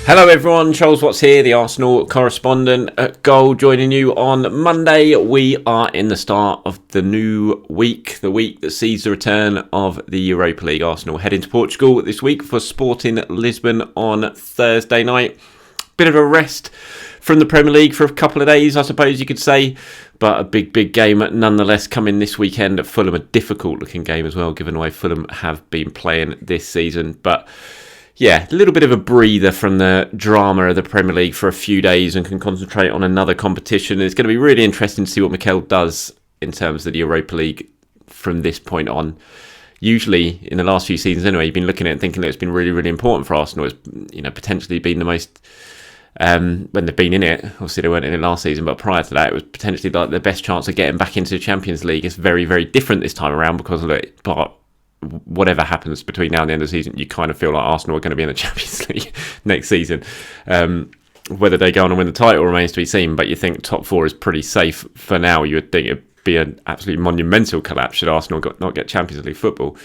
Hello everyone, Charles Watts here, the Arsenal correspondent at Goal, joining you on Monday. We are in the start of the new week, the week that sees the return of the Europa League. Arsenal heading to Portugal this week for Sporting Lisbon on Thursday night. Bit of a rest from the Premier League for a couple of days, I suppose you could say, but a big game nonetheless coming this weekend at Fulham. A difficult looking game as well, given the way Fulham have been playing this season, but yeah, a little bit of a breather from the drama of the Premier League for a few days and can concentrate on another competition. It's going to be really interesting to see what Mikel does in terms of the Europa League from this point on. Usually, in the last few seasons anyway, you've been looking at it and thinking that it's been really important for Arsenal. It's, potentially been the most, when they've been in it, obviously they weren't in it last season, but prior to that, it was potentially like the best chance of getting back into the Champions League. It's very different this time around because of it, but whatever happens between now and the end of the season, you kind of feel like Arsenal are going to be in the Champions League next season. Whether they go on and win the title remains to be seen, but you think top four is pretty safe for now. You would think it'd be an absolutely monumental collapse should Arsenal not get Champions League football.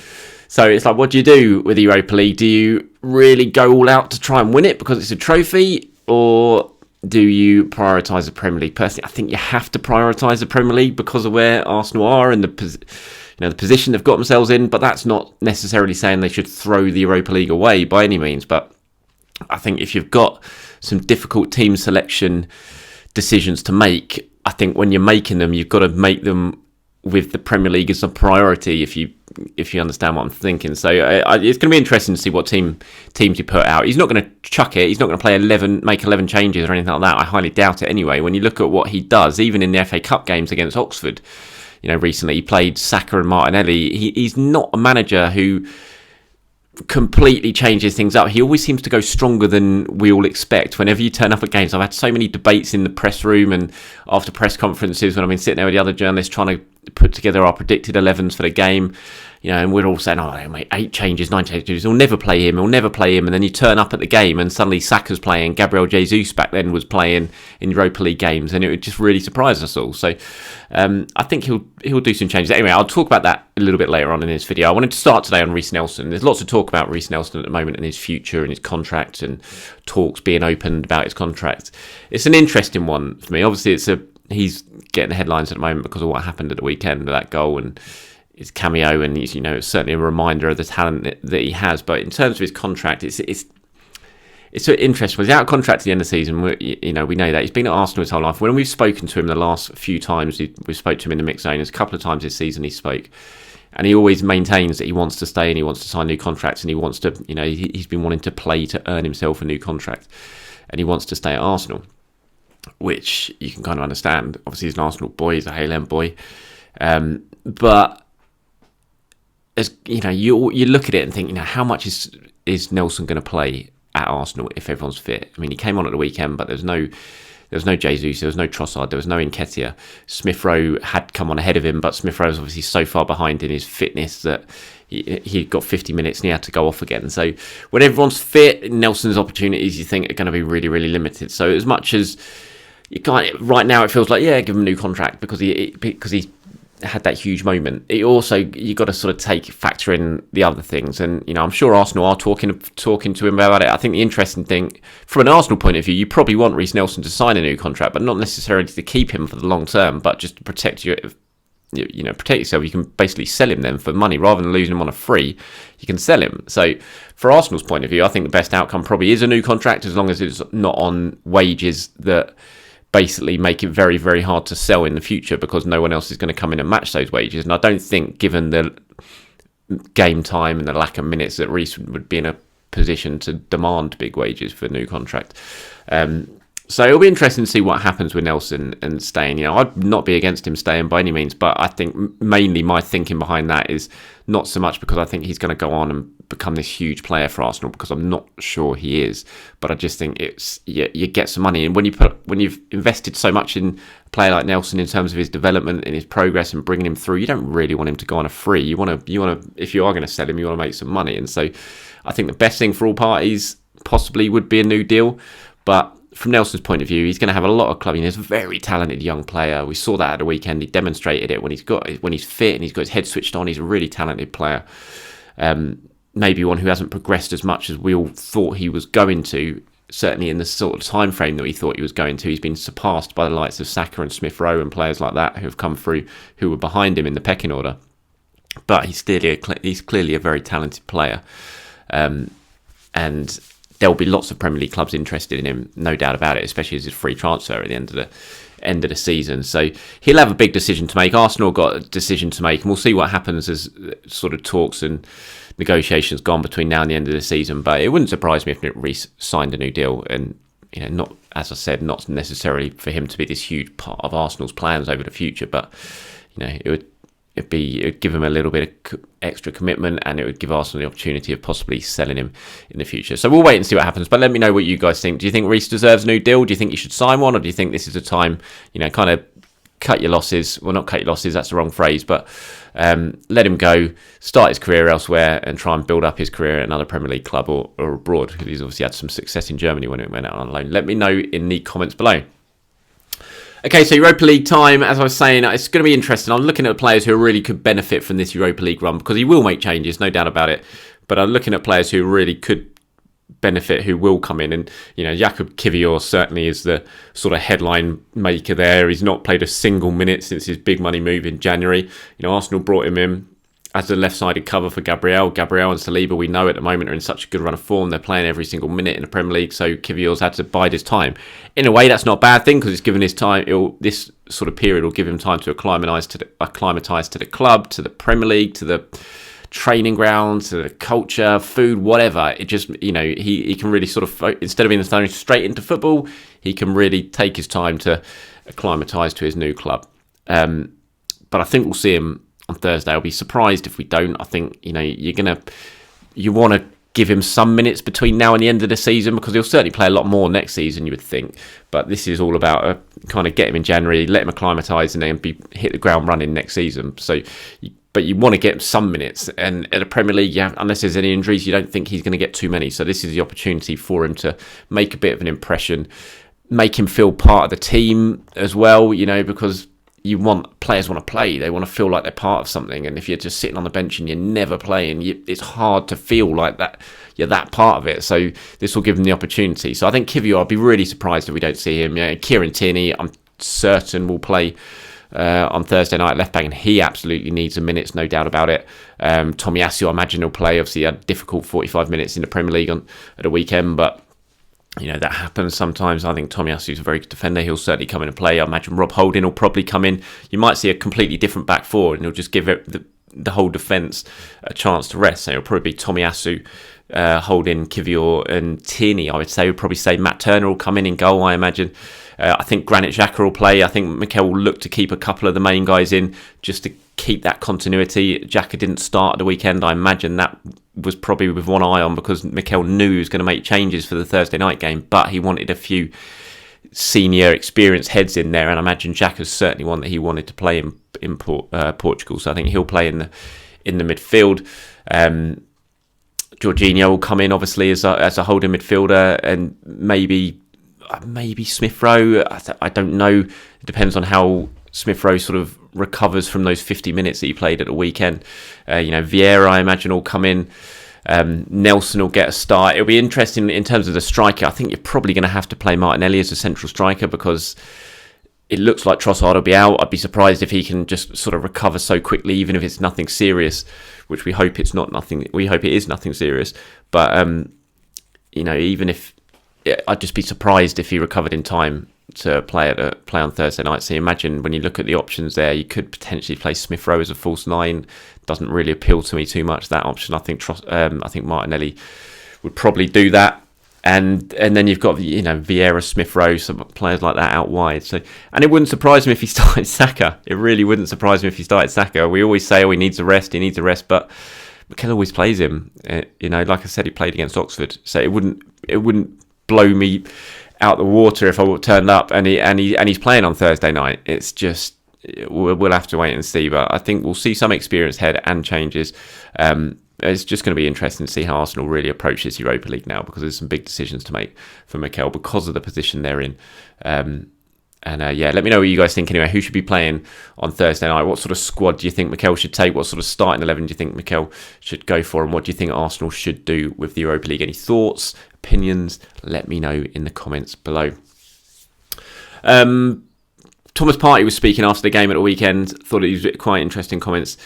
So it's like, what do you do with the Europa League? Do you really go all out to try and win it because it's a trophy, or do you prioritise the Premier League? Personally, I think you have to prioritise the Premier League because of where Arsenal are and the position they've got themselves in, but that's not necessarily saying they should throw the Europa League away by any means. But I think if you've got some difficult team selection decisions to make, I think when you're making them, you've got to make them with the Premier League as a priority, if you understand what I'm thinking. So it's going to be interesting to see what teams he put out. He's not going to chuck it. He's not going to make 11 changes or anything like that. I highly doubt it anyway. When you look at what he does, even in the FA Cup games against Oxford, recently he played Saka and Martinelli. He's not a manager who completely changes things up. He always seems to go stronger than we all expect. Whenever you turn up at games, I've had so many debates in the press room and after press conferences when I've been sitting there with the other journalists trying to put together our predicted 11s for the game. And we're all saying, he'll make 8 changes, 9 changes, he'll never play him. And then you turn up at the game and suddenly Saka's playing, Gabriel Jesus back then was playing in Europa League games, and it would just really surprise us all. So I think he'll do some changes. Anyway, I'll talk about that a little bit later on in this video. I wanted to start today on Reiss Nelson. There's lots of talk about Reiss Nelson at the moment and his future and his contract and talks being opened about his contract. It's an interesting one for me. Obviously, he's getting the headlines at the moment because of what happened at the weekend with that goal and his cameo, and he's it's certainly a reminder of the talent that he has. But in terms of his contract, it's so interesting. He's out of contract at the end of the season. We know that he's been at Arsenal his whole life. When we've spoken to him the last few times, we spoke to him in the mix zone. There's a couple of times this season he spoke, and he always maintains that he wants to stay and he wants to sign new contracts, and he wants to. He's been wanting to play to earn himself a new contract, and he wants to stay at Arsenal, which you can kind of understand. Obviously, he's an Arsenal boy. He's a Hale End boy, but as you look at it and think, how much is Nelson going to play at Arsenal if everyone's fit? I mean, he came on at the weekend, but there was no Jesus, there was no Trossard, there was no Nketiah. Smith Rowe had come on ahead of him, but Smith Rowe was obviously so far behind in his fitness that he got 50 minutes and he had to go off again. So when everyone's fit, Nelson's opportunities, you think, are going to be really limited. So as much as you can't, right now it feels like, give him a new contract because he had that huge moment. It also, you got to sort of factor in the other things, and I'm sure Arsenal are talking to him about it. I think the interesting thing from an Arsenal point of view, you probably want Reiss Nelson to sign a new contract, but not necessarily to keep him for the long term, but just to protect yourself. You can basically sell him then for money rather than losing him on a free. You can sell him. So for Arsenal's point of view, I think the best outcome probably is a new contract, as long as it's not on wages that basically make it very hard to sell in the future, because no one else is going to come in and match those wages. And I don't think, given the game time and the lack of minutes, that Reiss would be in a position to demand big wages for a new contract. So it'll be interesting to see what happens with Nelson and staying. I'd not be against him staying by any means, but I think mainly my thinking behind that is not so much because I think he's going to go on and become this huge player for Arsenal, because I'm not sure he is. But I just think you get some money, and when you've invested so much in a player like Nelson in terms of his development and his progress and bringing him through, you don't really want him to go on a free. You want to, if you are going to sell him, you want to make some money. And so I think the best thing for all parties possibly would be a new deal, but from Nelson's point of view, he's going to have a lot of clubbing. He's a very talented young player. We saw that at the weekend. He demonstrated it when he's fit and he's got his head switched on. He's a really talented player. Maybe one who hasn't progressed as much as we all thought he was going to certainly in the sort of time frame that we thought he was going to. He's been surpassed by the likes of Saka and Smith Rowe and players like that who have come through, who were behind him in the pecking order. But he's clearly a very talented player, and there will be lots of Premier League clubs interested in him, no doubt about it, especially as his free transfer at the end of the season. So he'll have a big decision to make. Arsenal got a decision to make, and we'll see what happens as sort of talks and negotiations gone between now and the end of the season. But it wouldn't surprise me if Reiss signed a new deal, and not, as I said, not necessarily for him to be this huge part of Arsenal's plans over the future, but it would give him a little bit of extra commitment, and it would give Arsenal the opportunity of possibly selling him in the future. So we'll wait and see what happens. But let me know what you guys think. Do you think Reiss deserves a new deal? Do you think he should sign one, or do you think this is a time, kind of cut your losses? Well, not cut your losses, that's the wrong phrase, but let him go, start his career elsewhere, and try and build up his career at another Premier League club or abroad, because he's obviously had some success in Germany when it went out on loan. Let me know in the comments below. Okay, so Europa League time, as I was saying, it's going to be interesting. I'm looking at players who really could benefit from this Europa League run, because he will make changes, no doubt about it. But I'm looking at players who really could benefit, who will come in. And, Jakub Kiwior certainly is the sort of headline maker there. He's not played a single minute since his big money move in January. Arsenal brought him in as the left-sided cover for Gabriel. Gabriel and Saliba, we know at the moment, are in such a good run of form. They're playing every single minute in the Premier League, so Kiwior's had to bide his time. In a way, that's not a bad thing, because it's given his time. This sort of period will give him time to acclimatise to the club, to the Premier League, to the training ground, to the culture, food, whatever. It just, he can really sort of, instead of being thrown straight into football, he can really take his time to acclimatise to his new club. But I think we'll see him on Thursday. I'll be surprised if we don't. I think you want to give him some minutes between now and the end of the season, because he'll certainly play a lot more next season, you would think. But this is all about kind of get him in January, let him acclimatise, and then hit the ground running next season. But you want to get him some minutes, and at the Premier League, unless there's any injuries, you don't think he's going to get too many. So this is the opportunity for him to make a bit of an impression, make him feel part of the team as well, because players want to play. They want to feel like they're part of something. And if you're just sitting on the bench and you're never playing, it's hard to feel like that you're that part of it. So this will give them the opportunity. So I think Kiwior, I'll be really surprised if we don't see him. Kieran Tierney, I'm certain will play on Thursday night at left back, and he absolutely needs the minutes, no doubt about it. Tomiyasu, I imagine he'll play. Obviously, he had difficult 45 minutes in the Premier League at a weekend, but that happens sometimes. I think Tomiyasu is a very good defender. He'll certainly come in and play. I imagine Rob Holding will probably come in. You might see a completely different back four, and he'll just give the whole defence a chance to rest. So it'll probably be Tomiyasu, Holding, Kiwior and Tierney. I would say. We'll probably say Matt Turner will come in goal, I imagine. I think Granit Xhaka will play. I think Mikel will look to keep a couple of the main guys in just to keep that continuity. Xhaka didn't start at the weekend. I imagine that was probably with one eye on, because Mikel knew he was going to make changes for the Thursday night game, but he wanted a few senior experienced heads in there, and I imagine Xhaka's certainly one that he wanted to play in Portugal. So I think he'll play in the midfield. Jorginho will come in obviously as a holding midfielder, and maybe Smith Rowe. I don't know. It depends on how Smith Rowe sort of recovers from those 50 minutes that he played at the weekend. Vieira, I imagine, will come in. Nelson will get a start. It'll be interesting in terms of the striker. I think you're probably going to have to play Martinelli as a central striker, because it looks like Trossard will be out. I'd be surprised if he can just sort of recover so quickly, even if it's nothing serious, which we hope it's not nothing. We hope it is nothing serious. But even if, I'd just be surprised if he recovered in time to play on Thursday night. So imagine, when you look at the options there, you could potentially play Smith Rowe as a false nine. Doesn't really appeal to me too much, that option. I think Martinelli would probably do that. And then you've got Vieira, Smith Rowe, some players like that out wide. So, and it wouldn't surprise me if he started Saka. It really wouldn't surprise me if he started Saka. We always say, he needs a rest, but Mikel always plays him. Like I said, he played against Oxford, so it wouldn't blow me out the water if I turned up and he's playing on Thursday night. It's just, we'll have to wait and see. But I think we'll see some experienced head and changes. It's just going to be interesting to see how Arsenal really approach this Europa League now, because there's some big decisions to make for Mikel because of the position they're in. And yeah, let me know what you guys think anyway. Who should be playing on Thursday night? What sort of squad do you think Mikel should take? What sort of starting 11 do you think Mikel should go for? And what do you think Arsenal should do with the Europa League? Any thoughts, opinions? Let me know in the comments below. Thomas Partey was speaking after the game at the weekend. Thought it was quite interesting comments.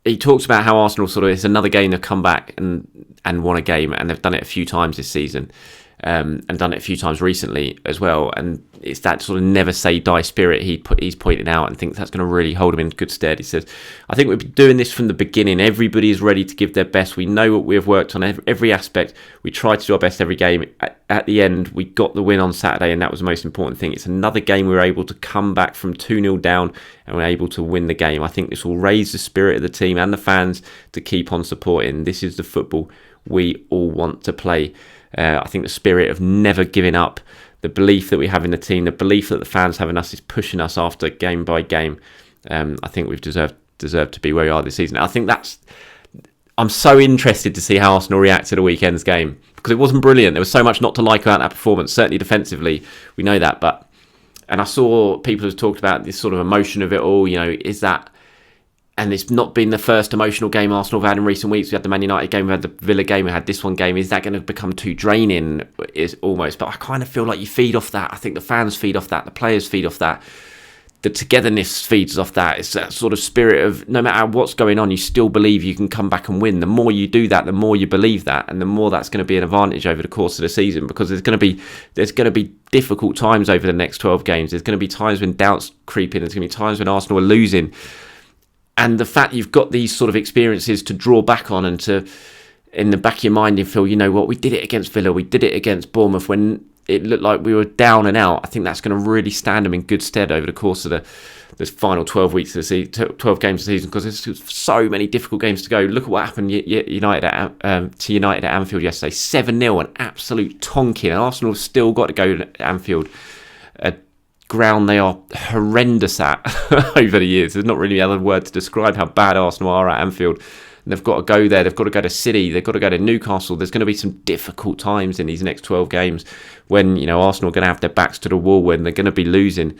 He talks about how Arsenal sort of, it's another game they've come back and won a game, and they've done it a few times this season. And done it a few times recently as well, and it's that sort of never say die spirit he's pointing out, and thinks that's going to really hold him in good stead. He says, I think we've been doing this from the beginning. Everybody is ready to give their best. We know what we have worked on every aspect. We try to do our best every game. At the end, we got the win on Saturday, and that was the most important thing. It's another game we were able to come back from 2-0 down, and we're able to win the game. I think this will raise the spirit of the team and the fans to keep on supporting. This is the football we all want to play. I think the spirit of never giving up, the belief that we have in the team, the belief that the fans have in us is pushing us after game by game. I think we've deserved to be where we are this season. I think I'm so interested to see how Arsenal react to the weekend's game, because it wasn't brilliant. There was so much not to like about that performance, certainly defensively. We know that. And I saw people who talked about this sort of emotion of it all. Is that... And it's not been the first emotional game Arsenal have had in recent weeks. We had the Man United game, we had the Villa game, we had this one game. Is that going to become too draining? Is almost. But I kind of feel like you feed off that. I think the fans feed off that. The players feed off that. The togetherness feeds off that. It's that sort of spirit of no matter what's going on, you still believe you can come back and win. The more you do that, the more you believe that, and the more that's going to be an advantage over the course of the season, because there's going to be difficult times over the next 12 games. There's going to be times when doubts creep in. There's going to be times when Arsenal are losing. And the fact you've got these sort of experiences to draw back on, and to, in the back of your mind, you feel, you know what, we did it against Villa, we did it against Bournemouth when it looked like we were down and out. I think that's going to really stand them in good stead over the course of the final 12 weeks of the season, 12 games of the season, because there's so many difficult games to go. Look at what happened to United at Anfield yesterday, 7-0, an absolute tonking. And Arsenal have still got to go to Anfield, a ground they are horrendous at over the years. There's not really other word to describe how bad Arsenal are at Anfield. And they've got to go there. They've got to go to City. They've got to go to Newcastle. There's going to be some difficult times in these next 12 games when, Arsenal are going to have their backs to the wall, when they're going to be losing.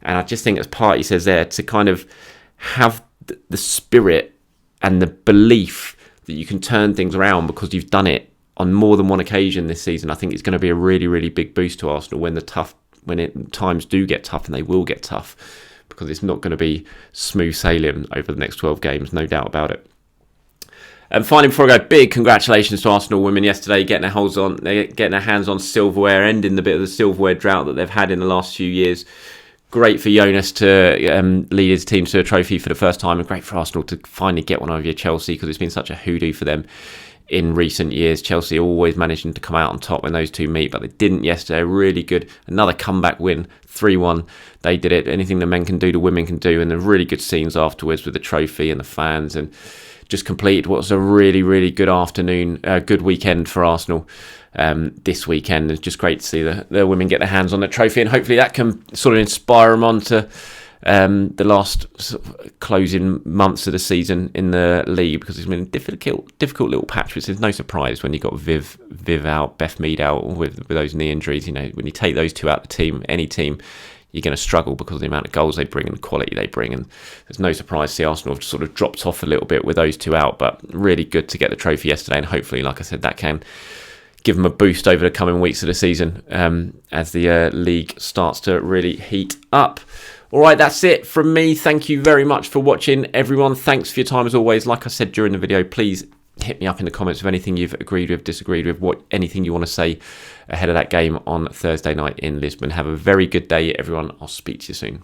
And I just think, as Partey says there, to kind of have the spirit and the belief that you can turn things around because you've done it on more than one occasion this season, I think it's going to be a really, really big boost to Arsenal when times do get tough, and they will get tough, because it's not going to be smooth sailing over the next 12 games, no doubt about it. And finally, before I go, big congratulations to Arsenal women yesterday, getting their hands on silverware, ending the bit of the silverware drought that they've had in the last few years. Great for Jonas to lead his team to a trophy for the first time, and great for Arsenal to finally get one over Chelsea, because it's been such a hoodoo for them in recent years. Chelsea always managing to come out on top when those two meet, but they didn't yesterday. Really good. Another comeback win, 3-1. They did it. Anything the men can do, the women can do. And the really good scenes afterwards with the trophy and the fans, and just completed what was a really, really good afternoon, good weekend for Arsenal this weekend. It's just great to see the women get their hands on the trophy, and hopefully that can sort of inspire them on to the last sort of closing months of the season in the league, because it's been a difficult little patch, which is no surprise when you got Viv out, Beth Mead out with those knee injuries. When you take those two out of the team, any team, you're going to struggle because of the amount of goals they bring and the quality they bring. And there's no surprise to see Arsenal have sort of dropped off a little bit with those two out, but really good to get the trophy yesterday, and hopefully, like I said, that can give them a boost over the coming weeks of the season as the league starts to really heat up. All right, that's it from me. Thank you very much for watching, everyone. Thanks for your time as always. Like I said during the video, please hit me up in the comments with anything you've agreed with, disagreed with, anything you want to say ahead of that game on Thursday night in Lisbon. Have a very good day, everyone. I'll speak to you soon.